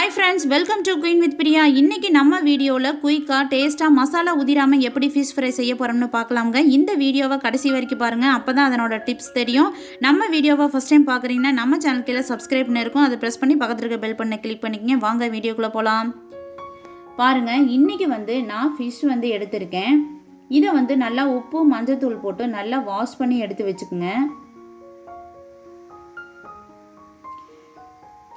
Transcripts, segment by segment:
Hi friends, welcome to queen with Priya. இன்றைக்கி நம்ம வீடியோவில் குயிக்காக டேஸ்ட்டாக மசாலா உதிராமல் எப்படி ஃபிஷ் ஃப்ரை செய்ய போகிறோம்னு பார்க்கலாமுங்க. இந்த வீடியோவை கடைசி வரைக்கும் பாருங்கள், அப்போ தான் அதனோட டிப்ஸ் தெரியும். நம்ம வீடியோவை ஃபஸ்ட் டைம் பார்க்குறீங்கன்னா நம்ம சேனலுக்கு சப்ஸ்கிரைப்னு இருக்கும், அதை ப்ரெஸ் பண்ணி பக்கத்தில் இருக்க பெல் பண்ண கிளிக் பண்ணிக்கங்க. வாங்க வீடியோக்குள்ளே போகலாம். பாருங்கள், இன்றைக்கி நான் ஃபிஷ் எடுத்திருக்கேன். இதை நல்லா உப்பு மஞ்சத்தூள் போட்டு நல்லா வாஷ் பண்ணி எடுத்து வச்சுக்கோங்க.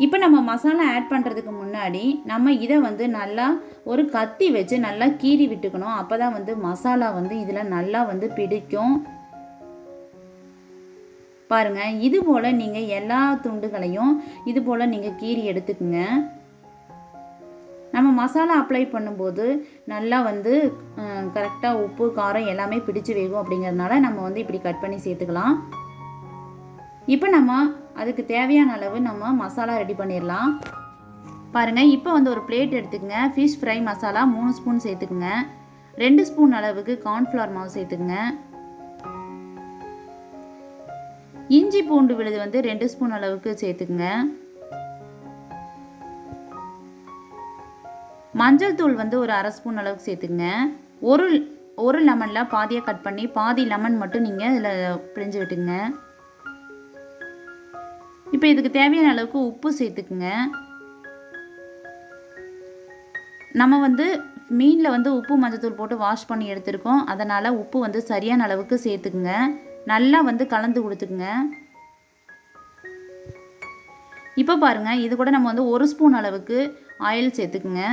இப்போ நம்ம மசாலா ஆட் பண்ணுறதுக்கு முன்னாடி நம்ம இதை நல்லா ஒரு கத்தி வச்சு நல்லா கீறி விட்டுக்கணும். அப்போ தான் மசாலா இதில் நல்லா பிடிக்கும். பாருங்கள், இது போல் நீங்கள் எல்லா துண்டுகளையும் இது போல் நீங்கள் கீறி எடுத்துக்குங்க. நம்ம மசாலா அப்ளை பண்ணும்போது நல்லா கரெக்டாக உப்பு காரம் எல்லாமே பிடிச்சி வேகும். அப்படிங்கிறதுனால நம்ம இப்படி கட் பண்ணி சேர்த்துக்கலாம். இப்போ நம்ம அதுக்கு தேவையான அளவு நம்ம மசாலா ரெடி பண்ணிடலாம். பாருங்கள், இப்போ ஒரு பிளேட் எடுத்துக்கங்க. ஃபிஷ் ஃப்ரை மசாலா 3 ஸ்பூன் சேர்த்துக்குங்க. 2 ஸ்பூன் அளவுக்கு கார்ன்ஃப்ளவர் மாவு சேர்த்துக்குங்க. இஞ்சி பூண்டு விழுது 2 ஸ்பூன் அளவுக்கு சேர்த்துக்குங்க. மஞ்சள் தூள் ஒரு அரை ஸ்பூன் அளவுக்கு சேர்த்துக்குங்க. ஒரு லெமனில் பாதியாக கட் பண்ணி பாதி லெமன் மட்டும் நீங்கள் இதில் பிழிஞ்சு விட்டுங்க. இப்போ இதுக்கு தேவையான அளவுக்கு உப்பு சேர்த்துக்குங்க. நம்ம மீனில் உப்பு மஞ்சத்தூள் போட்டு வாஷ் பண்ணி எடுத்துருக்கோம். அதனால் உப்பு சரியான அளவுக்கு சேர்த்துக்குங்க. நல்லா கலந்து கொடுத்துக்குங்க. இப்போ பாருங்கள், இது கூட நம்ம 1 ஸ்பூன் அளவுக்கு ஆயில் சேர்த்துக்குங்க.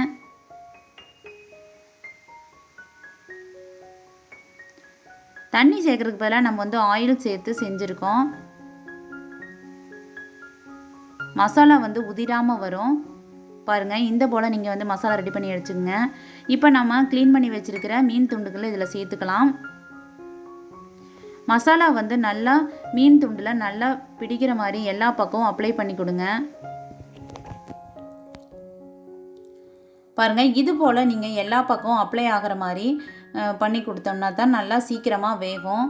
தண்ணி சேர்க்கறதுக்கு பதிலாக நம்ம ஆயில் சேர்த்து செஞ்சுருக்கோம். மசாலா உதிராமல் வரும். பாருங்கள், இந்த போல் நீங்கள் மசாலா ரெடி பண்ணி வச்சுக்கோங்க. இப்போ நம்ம க்ளீன் பண்ணி வச்சுருக்கிற மீன் துண்டுகளை இதில் சேர்த்துக்கலாம். மசாலா நல்லா மீன் துண்டில் நல்லா பிடிக்கிற மாதிரி எல்லா பக்கமும் அப்ளை பண்ணி கொடுங்க. பாருங்கள், இது போல் நீங்கள் எல்லா பக்கமும் அப்ளை ஆகிற மாதிரி பண்ணி கொடுத்தோம்னா தான் நல்லா சீக்கிரமாக வேகும்.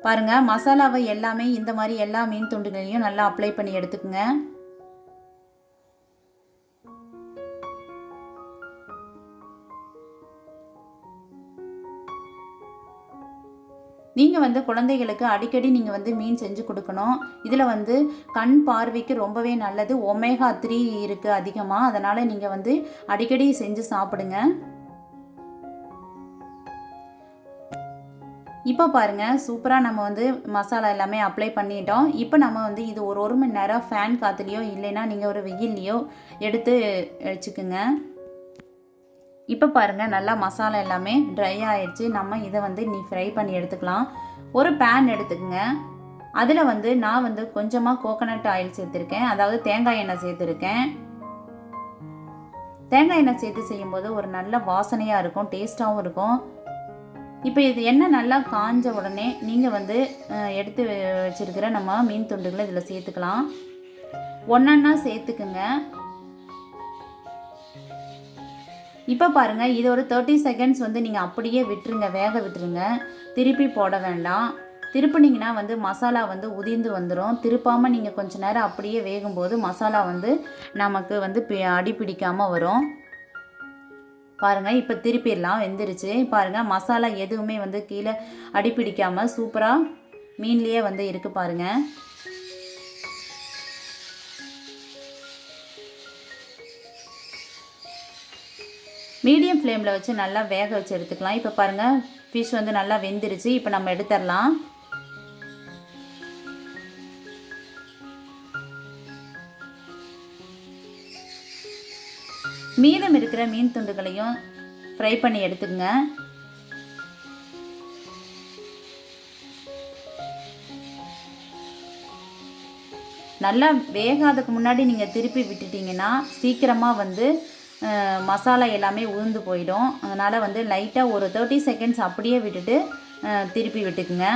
பாருங்கள், மசாலாவை எல்லாமே இந்த மாதிரி எல்லா மீன் துண்டுகளையும் நல்லா அப்ளை பண்ணி எடுத்துக்கோங்க. நீங்கள் குழந்தைகளுக்கு அடிக்கடி நீங்கள் மீன் செஞ்சு கொடுக்கணும். இதில் கண் பார்வைக்கு ரொம்பவே நல்லது. ஒமேகா 3 இருக்குது அதிகமாக. அதனால் நீங்கள் அடிக்கடி செஞ்சு சாப்பிடுங்க. இப்போ பாருங்கள், சூப்பராக நம்ம மசாலா எல்லாமே அப்ளை பண்ணிட்டோம். இப்போ நம்ம இது ஒரு மணி நேரம் ஃபேன் காற்றுலையோ இல்லைன்னா நீங்கள் ஒரு வெயில்லையோ எடுத்து வச்சுக்குங்க. இப்போ பாருங்கள், நல்லா மசாலா எல்லாமே ட்ரை ஆகிடுச்சு. நம்ம இதை ஃப்ரை பண்ணி எடுத்துக்கலாம். ஒரு பேன் எடுத்துக்கோங்க. அதில் நான் கொஞ்சமாக கோகோனட் ஆயில் சேர்த்துருக்கேன், அதாவது தேங்காய் எண்ணெய் சேர்த்துருக்கேன். தேங்காய் எண்ணெய் சேர்த்து செய்யும்போது ஒரு நல்ல வாசனையாக இருக்கும், டேஸ்ட்டாகவும் இருக்கும். இப்போ இது எண்ணெய் நல்லா காஞ்ச உடனே நீங்கள் எடுத்து வச்சுருக்கிற நம்ம மீன் துண்டுகளை இதில் சேர்த்துக்கலாம். ஒன்றா சேர்த்துக்குங்க. இப்போ பாருங்கள், இது ஒரு 30 செகண்ட்ஸ் நீங்கள் அப்படியே விட்டுருங்க, வேக விட்டுருங்க. திருப்பி போட வேண்டாம். திருப்பினீங்கன்னா மசாலா உதிர்ந்து வந்துடும். திருப்பாமல் நீங்கள் கொஞ்சம் நேரம் அப்படியே வேகும்போது மசாலா நமக்கு அடி பிடிக்காமல் வரும். பாருங்கள், இப்போ திருப்பிடலாம், வெந்துருச்சு. பாருங்கள், மசாலா எதுவுமே கீழே அடிப்பிடிக்காமல் சூப்பராக மீன்லேயே இருக்குது. பாருங்கள், மீடியம் ஃப்ளேமில் வச்சு நல்லா வேக வச்சு எடுத்துக்கலாம். இப்போ பாருங்கள், ஃபிஷ் நல்லா வெந்துருச்சு. இப்போ நம்ம எடுத்துடலாம். மீதம் இருக்கிற மீன் துண்டுகளையும் ஃப்ரை பண்ணி எடுத்துக்கங்க. நல்லா வேகாததுக்கு முன்னாடி நீங்கள் திருப்பி விட்டுட்டிங்கன்னா சீக்கிரமாக மசாலா எல்லாமே உதிர்ந்து போயிடும். அதனால் லைட்டாக ஒரு 30 செகண்ட்ஸ் அப்படியே விட்டுட்டு திருப்பி விட்டுக்குங்க.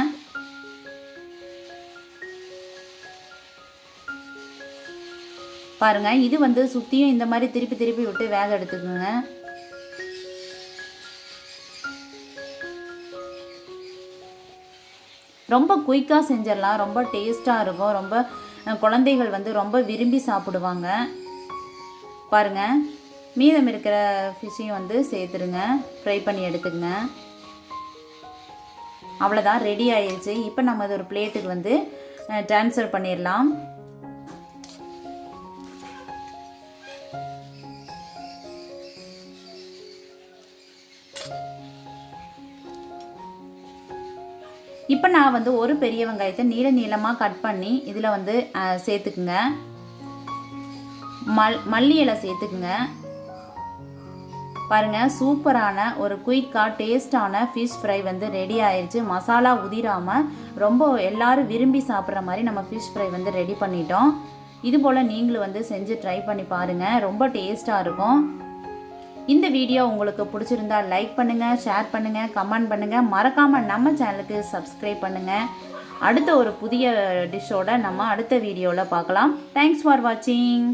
பாருங்கள், இது சுற்றியும் இந்த மாதிரி திருப்பி திருப்பி விட்டு வேக எடுத்துக்கோங்க. ரொம்ப குயிக்காக செஞ்சிடலாம், ரொம்ப டேஸ்ட்டாக இருக்கும், ரொம்ப குழந்தைகள் வந்து ரொம்ப விரும்பி சாப்பிடுவாங்க. பாருங்கள், மீதம் இருக்கிற ஃபிஷ்ஷையும் வந்து சேர்த்துருங்க, ஃப்ரை பண்ணி எடுத்துக்கங்க. அவ்வளோதான், ரெடி ஆயிடுச்சு. இப்போ நம்ம அது ஒரு பிளேட்டுக்கு வந்து ட்ரான்ஸ்ஃபர் பண்ணிடலாம். இப்போ நான் வந்து ஒரு பெரிய வெங்காயத்தை நீளமாக கட் பண்ணி இதில் வந்து சேர்த்துக்குங்க. மல்லி இலை சேர்த்துக்குங்க. பாருங்கள், சூப்பரான ஒரு குயிக்காக டேஸ்டான ஃபிஷ் ஃப்ரை வந்து ரெடி ஆயிடுச்சு. மசாலா உதிராமல் ரொம்ப எல்லாரும் விரும்பி சாப்பிட்ற மாதிரி நம்ம ஃபிஷ் ஃப்ரை வந்து ரெடி பண்ணிட்டோம். இது போல் நீங்களும் வந்து செஞ்சு ட்ரை பண்ணி பாருங்கள், ரொம்ப டேஸ்ட்டாக இருக்கும். இந்த வீடியோ உங்களுக்கு பிடிச்சிருந்தா லைக் பண்ணுங்கள், ஷேர் பண்ணுங்கள், கமெண்ட் பண்ணுங்கள். மறக்காமல் நம்ம சேனலுக்கு சப்ஸ்கிரைப் பண்ணுங்கள். அடுத்த ஒரு புதிய டிஷ்ஷோட நம்ம அடுத்த வீடியோவில் பார்க்கலாம். தேங்க்ஸ் ஃபார் வாட்சிங்.